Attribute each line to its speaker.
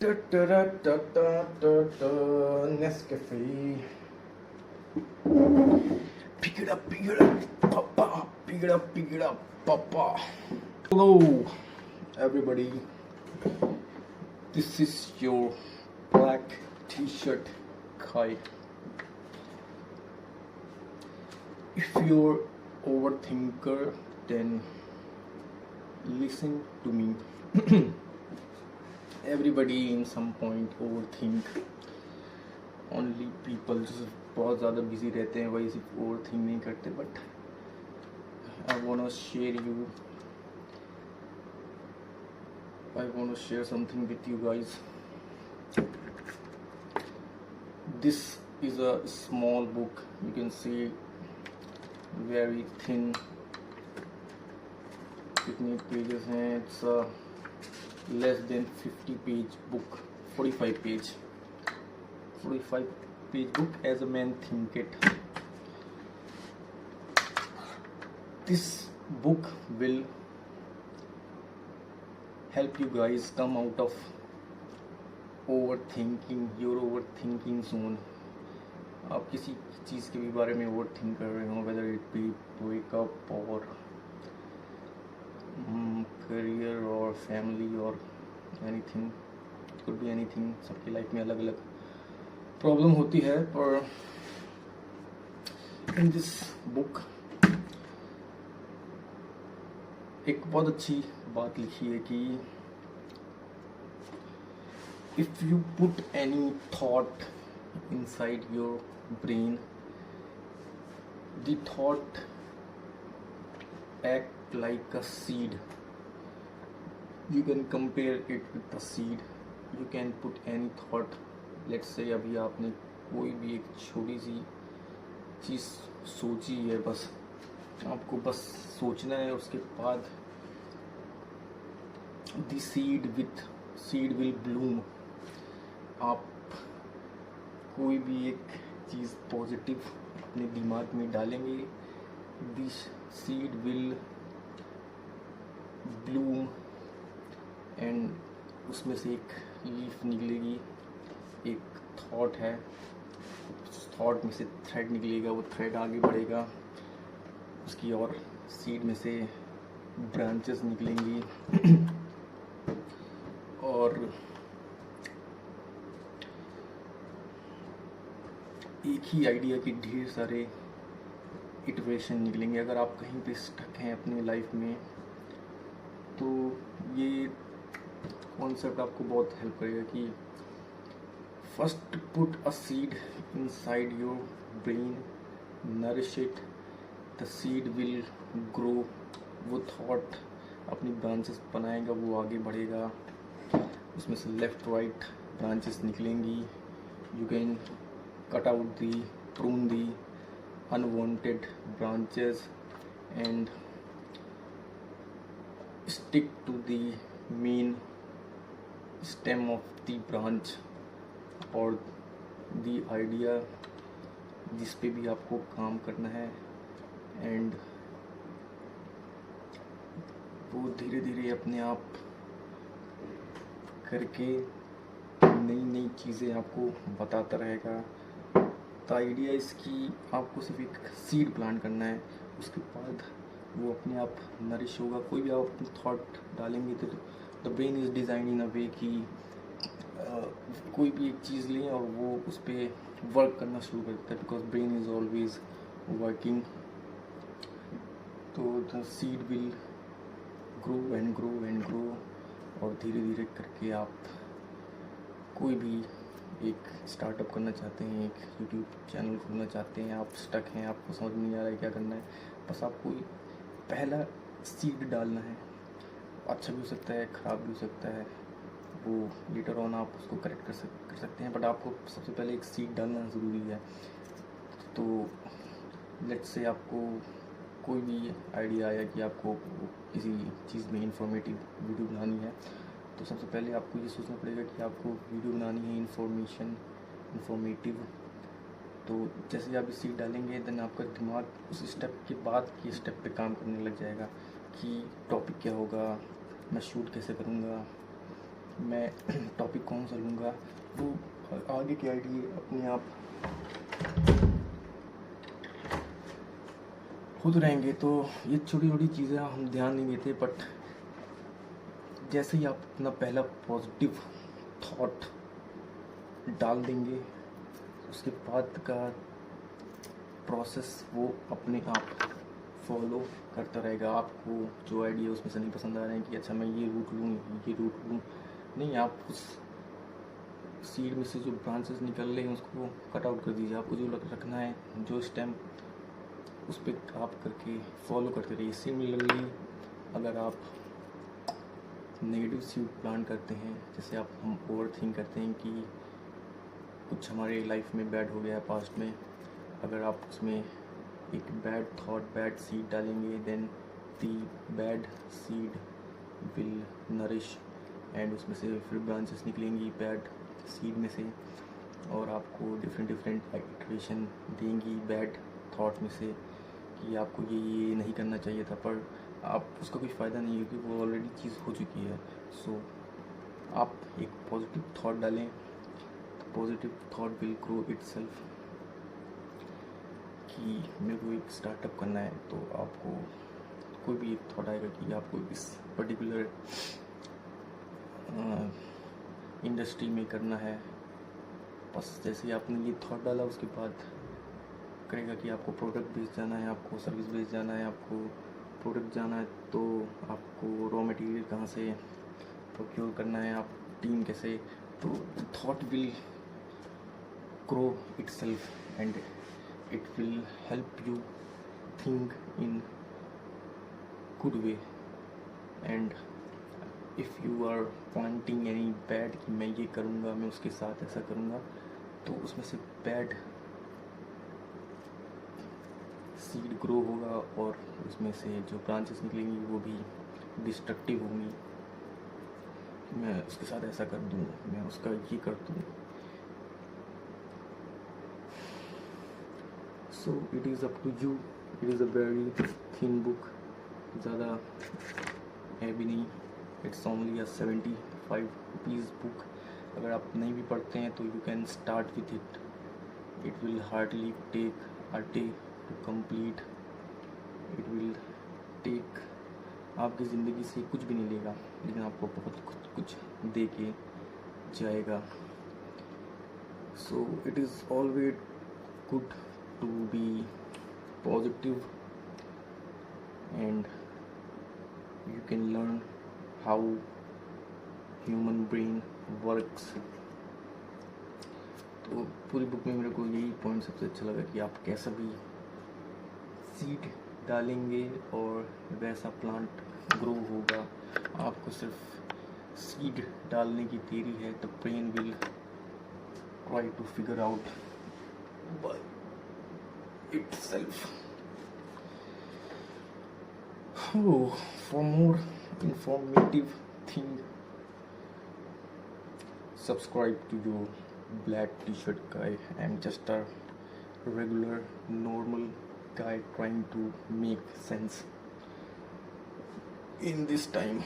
Speaker 1: Nescafe. Pick it up, papa. Pick it up, papa. Hello, everybody. This is your black T-shirt guy. If you're overthinker, then listen to me. Everybody in some point overthink. Only people जो बहुत ज़्यादा busy रहते हैं वही सिर्फ overthink नहीं करते. But I wanna share something with you guys. This is a small book. You can see very thin. कितने pages हैं? It's a less than 50 page book, 45 page book as a man think it. This book will help you guys come out of your overthinking zone. आप किसी चीज़ के भी बारे में overthink कर रहे हो, whether it be breakup or career or family or anything, it could be anything. सबकी लाइफ में अलग अलग प्रॉब्लम होती है. पर इन दिस बुक एक बहुत अच्छी बात लिखी है कि if you put any thought inside your brain, the thought act like a seed. You can compare it with a seed. You can put any thought. Let's say अभी आपने कोई भी एक छोटी सी चीज़ सोची है, बस आपको बस सोचना है. उसके बाद the seed will bloom. आप कोई भी एक चीज़ पॉजिटिव अपने दिमाग में डालेंगे, this seed will bloom and उसमें से एक लीफ निकलेगी. एक थॉट है, उस थॉट में से थ्रेड निकलेगा, वो थ्रेड आगे बढ़ेगा उसकी, और सीड में से ब्रांचेस निकलेंगी. और एक ही आइडिया की ढेर सारे इटरेशन निकलेंगे. अगर आप कहीं पे स्टक हैं अपनी लाइफ में, तो ये कॉन्सेप्ट आपको बहुत हेल्प करेगा कि first put a seed inside your brain, nourish it, the seed will grow. वो थॉट अपनी ब्रांचेस बनाएगा, वो आगे बढ़ेगा, उसमें से लेफ्ट राइट ब्रांचेस निकलेंगी. You can cut out the, prune the unwanted branches and stick to the main stem of the branch और the idea जिस पे भी आपको काम करना है. एंड वो धीरे धीरे अपने आप करके नई नई चीज़ें आपको बताता रहेगा. तो आइडिया इसकी आपको सिर्फ एक सीड प्लांट करना है, उसके बाद वो अपने आप नरिश होगा. कोई भी आप अपनी थॉट डालेंगे तो the brain is design in अ वे कि कोई भी एक चीज़ लें और वो उस पर वर्क करना शुरू कर देता है, because brain is always working. तो the seed will grow and grow and grow, और धीरे धीरे करके आप कोई भी एक स्टार्टअप करना चाहते हैं, एक यूट्यूब चैनल खोलना चाहते हैं, आप स्टक हैं, आपको समझ नहीं आ रहा है क्या करना है, बस आपको पहला सीड डालना है. अच्छा भी हो सकता है, ख़राब भी हो सकता है, वो लेटर ऑन आप उसको करेक्ट कर सकते हैं, बट आपको सबसे पहले एक सीड डालना ज़रूरी है. तो लेट्स से आपको कोई भी आइडिया आया कि आपको किसी चीज़ में इंफॉर्मेटिव वीडियो बनानी है, तो सबसे पहले आपको ये सोचना पड़ेगा कि आपको वीडियो बनानी है इंफॉर्मेटिव. तो जैसे आप इस सीट डालेंगे, देन आपका दिमाग उस स्टेप के बाद के स्टेप पे काम करने लग जाएगा कि टॉपिक क्या होगा, मैं शूट कैसे करूँगा, मैं टॉपिक कौन सा लूँगा वो आगे के आइडिया अपने आप खुद रहेंगे। तो ये छोटी छोटी चीज़ें हम ध्यान नहीं देते, बट जैसे ही आप अपना पहला पॉजिटिव थॉट डाल देंगे, उसके बाद का प्रोसेस वो अपने आप फॉलो करता रहेगा। आपको जो आइडिया उसमें से नहीं पसंद आ रहे हैं कि अच्छा मैं ये रूट लूँ, ये रूट लूँ, नहीं, आप उस सीड में से जो ब्रांचेस निकल रहे हैं उसको कट आउट कर दीजिए। आपको जो रखना है, जो स्टेम, उस पर आप करके फॉलो करते रहिए। सिमिलरली अगर आप नेगेटिव सीड प्लांट करते हैं, जैसे हम ओवर थिंक करते हैं कि कुछ हमारे लाइफ में बैड हो गया है पास्ट में, अगर आप उसमें एक बैड थॉट, बैड सीड डालेंगे, then the bad seed will nourish, and उसमें से फिर ब्रांचेस निकलेंगी बैड सीड में से, और आपको डिफरेंट इटरेशन देंगी बैड थॉट में से कि आपको ये नहीं करना चाहिए था, पर आप उसका कोई फ़ायदा नहीं है क्योंकि वो ऑलरेडी चीज़ हो चुकी है। सो आप एक पॉजिटिव थॉट डालें, तो positive thought will grow itself. कि मेरे को एक स्टार्टअप करना है, तो आपको कोई भी एक थॉट आएगा कि आपको इस पर्टिकुलर इंडस्ट्री में करना है। बस जैसे ही आपने ये थॉट डाला, उसके बाद करेगा कि आपको प्रोडक्ट बेच जाना है, आपको सर्विस बेच जाना है, आपको प्रोडक्ट जाना है, तो आपको रॉ मटेरियल कहाँ से प्रोक्योर करना है, आप टीम कैसे, तो thought will grow itself and it will help you think in good way। and if you are pointing any bad कि मैं ये करूँगा, मैं उसके साथ ऐसा करूँगा, तो उसमें से बैड सीड ग्रो होगा और उसमें से जो ब्रांचेस निकलेंगी वो भी डिस्ट्रक्टिव होंगी। मैं उसके साथ ऐसा कर दूँ, मैं उसका ये कर दूँ। So it is up to you। It is a very thin book, ज़्यादा हैवी नहीं। It's only a 75 rupees book। अगर आप नहीं भी पढ़ते हैं तो you can start with it। It will hardly take a day to complete। It will take, आपकी ज़िंदगी से कुछ भी नहीं लेगा, लेकिन आपको बहुत कुछ दे के जाएगा। So it is always good to be positive, and you can learn how human brain works। तो पूरी बुक में मेरे को यही पॉइंट सबसे अच्छा लगा कि आप कैसा भी सीड डालेंगे और वैसा प्लांट ग्रो होगा। आपको सिर्फ सीड डालने की देरी है, तो brain will try to figure out by itself। Oh, for more informative thing, subscribe to your black t-shirt guy। I'm just a regular normal guy trying to make sense in this time।